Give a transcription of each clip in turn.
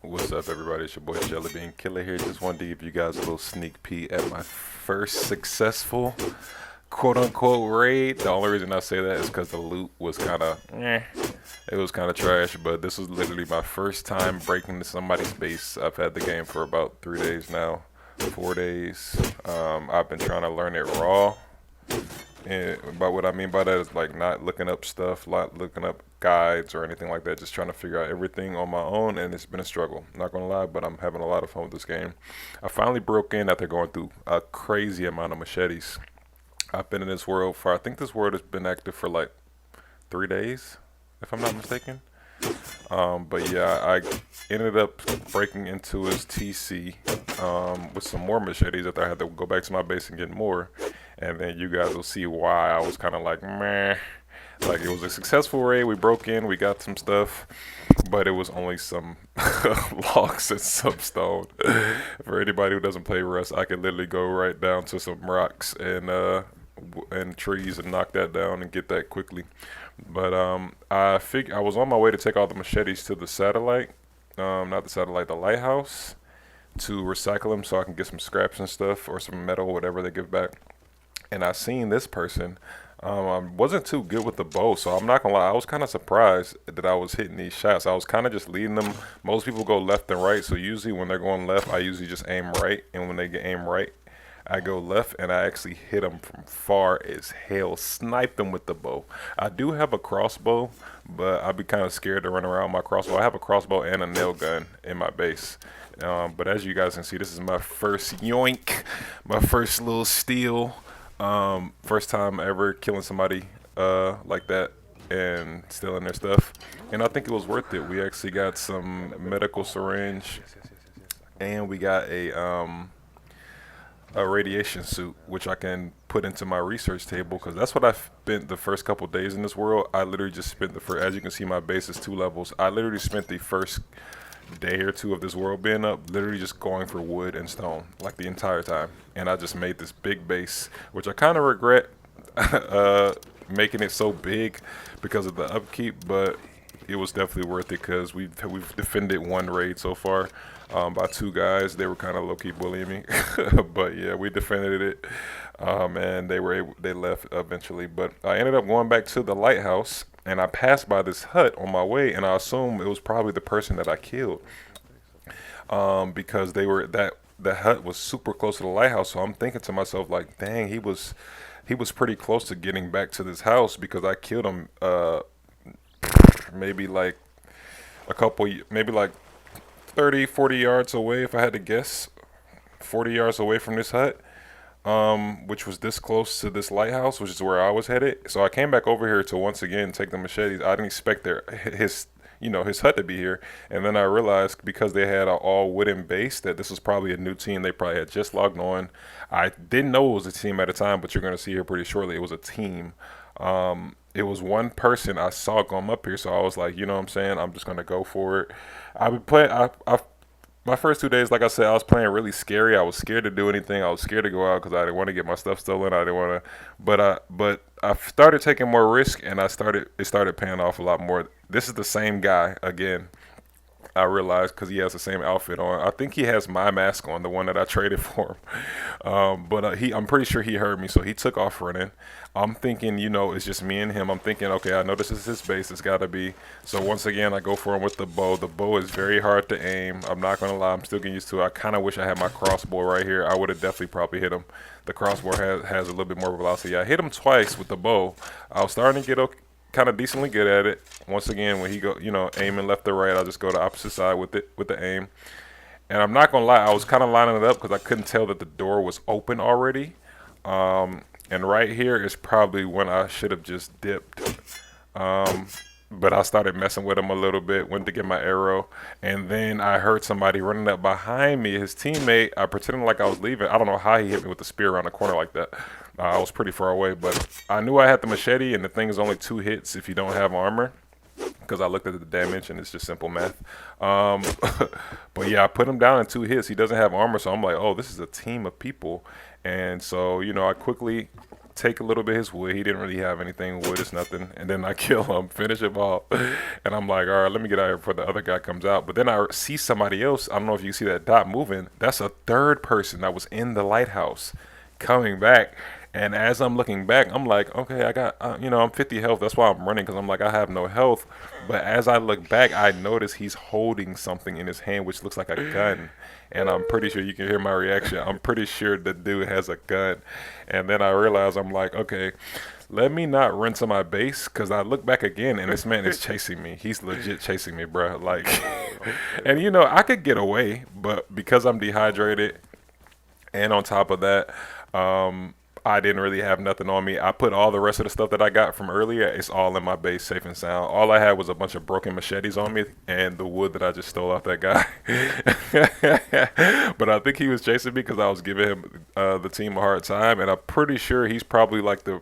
What's up, everybody? It's your boy Jellybeank Killer here. Just wanted to give you guys a little sneak peek at my first successful quote unquote raid. The only reason I say that is because the loot was kind of it was kind of trash, but this was literally my first time breaking into somebody's base. I've had the game for about 3 days now, 4 days. I've been trying to learn it raw. And by what I mean by that is like not looking up stuff, not looking up guides or anything like that. Just trying to figure out everything on my own, and it's been a struggle. Not gonna lie, but I'm having a lot of fun with this game. I finally broke in after going through a crazy amount of machetes. I've been in this world for I think this world has been active for like 3 days, if I'm not mistaken. But yeah, I ended up breaking into his TC with some more machetes after I had to go back to my base and get more. And then you guys will see why I was kind of like, meh. Like it was a successful raid. We broke in, we got some stuff, but it was only some logs and some stone. For anybody who doesn't play Rust, I could literally go right down to some rocks and trees and knock that down and get that quickly. But I was on my way to take all the machetes to the satellite, not the satellite, the lighthouse, to recycle them so I can get some scraps and stuff or some metal, whatever they give back. And I seen this person. I wasn't too good with the bow, so I'm not gonna lie. I was kind of surprised that I was hitting these shots. I was kind of just leading them. Most people go left and right, so usually when they're going left, I usually just aim right, and when they get aim right, I go left, and I actually hit them from far as hell, snipe them with the bow. I do have a crossbow, but I'd be kind of scared to run around with my crossbow. I have a crossbow and a nail gun in my base. But as you guys can see, this is my first yoink, my first little steal. First time ever killing somebody like that and stealing their stuff, and I think it was worth it. We actually got some medical syringe, and we got a radiation suit, which I can put into my research table because that's what I spent the first couple days in this world. I literally just spent the first, as you can see, my base is 2 levels. I literally spent the first day or two of this world being up, literally just going for wood and stone like the entire time. And I just made this big base, which I kind of regret making it so big because of the upkeep, but it was definitely worth it because we've defended one raid so far by two guys. They were kind of low key bullying me, but yeah, we defended it. And they left eventually, but I ended up going back to the lighthouse, and I passed by this hut on my way, and I assumed it was probably the person that I killed, because they were that the hut was super close to the lighthouse. So I'm thinking to myself like, dang, he was pretty close to getting back to this house because I killed him maybe like maybe like 30, 40 yards away, if I had to guess, 40 yards away from this hut, which was this close to this lighthouse, which is where I was headed. So I came back over here to once again take the machetes. I didn't expect his hut to be here, and then I realized because they had an all wooden base that this was probably a new team. They probably had just logged on. I didn't know it was a team at the time, but you're gonna see here pretty shortly. It was a team. It was one person I saw come up here, so I was like, you know what I'm saying? I'm just gonna go for it. I've been playing. I My first 2 days, like I said, I was playing really scary. I was scared to do anything. I was scared to go out because I didn't want to get my stuff stolen. I didn't want to, but I started taking more risk, and it started paying off a lot more. This is the same guy again. I realized because he has the same outfit on. I think he has my mask on, the one that I traded for him. I'm pretty sure he heard me, so he took off running. I'm thinking, it's just me and him. I'm thinking, okay, I know this is his base. It's got to be. So once again, I go for him with the bow. The bow is very hard to aim. I'm not gonna lie. I'm still getting used to it. I kind of wish I had my crossbow right here. I would have definitely probably hit him. The crossbow has a little bit more velocity. I hit him twice with the bow. I was starting to get kind of decently good at it. Once again, when he go, aiming left or right, I'll just go the opposite side with the aim. And I'm not gonna lie, I was kind of lining it up because I couldn't tell that the door was open already. And right here is probably when I should have just dipped. But I started messing with him a little bit, went to get my arrow, and then I heard somebody running up behind me, his teammate. I pretended like I was leaving. I don't know how he hit me with the spear around the corner like that. I was pretty far away, but I knew I had the machete, and the thing is only 2 hits if you don't have armor, because I looked at the damage, and it's just simple math. But yeah, I put him down in 2 hits. He doesn't have armor, so I'm like, oh, this is a team of people. And so, I quickly take a little bit of his wood. He didn't really have anything wood. It's nothing. And then I kill him, finish him off. And I'm like, all right, let me get out here before the other guy comes out. But then I see somebody else. I don't know if you see that dot moving. That's a third person that was in the lighthouse coming back. And as I'm looking back, I'm like, okay, I got, I'm 50 health. That's why I'm running, because I'm like, I have no health. But as I look back, I notice he's holding something in his hand, which looks like a gun. And I'm pretty sure you can hear my reaction. I'm pretty sure the dude has a gun. And then I realize, I'm like, okay, let me not run to my base, because I look back again and this man is chasing me. He's legit chasing me, bro. Like, and I could get away, but because I'm dehydrated and on top of that, I didn't really have nothing on me. I put all the rest of the stuff that I got from earlier. It's all in my base, safe and sound. All I had was a bunch of broken machetes on me and the wood that I just stole off that guy. But I think he was chasing me because I was giving him the team a hard time, and I'm pretty sure he's probably like the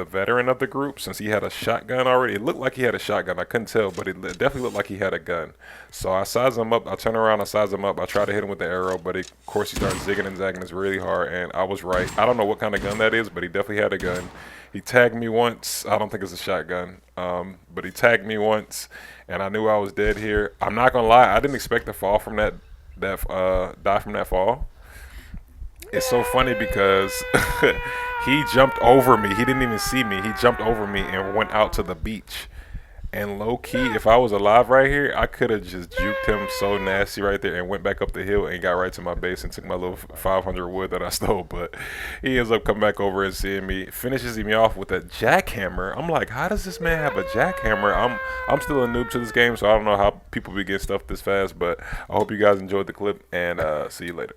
veteran of the group, since he had a shotgun already. It looked like he had a shotgun. I couldn't tell, but it definitely looked like he had a gun. So I size him up. I turn around, I size him up. I try to hit him with the arrow, but of course he started zigging and zagging. It's really hard, and I was right. I don't know what kind of gun that is, but he definitely had a gun. He tagged me once. I don't think it's a shotgun, but he tagged me once, and I knew I was dead here. I'm not gonna lie, I didn't expect to fall from die from that fall. It's so funny because he jumped over me. He didn't even see me. He jumped over me and went out to the beach. And low key, if I was alive right here, I could have just juked him so nasty right there and went back up the hill and got right to my base and took my little 500 wood that I stole. But he ends up coming back over and seeing me, finishes me off with a jackhammer. I'm like, how does this man have a jackhammer? I'm still a noob to this game, so I don't know how people be getting stuff this fast. But I hope you guys enjoyed the clip, and see you later.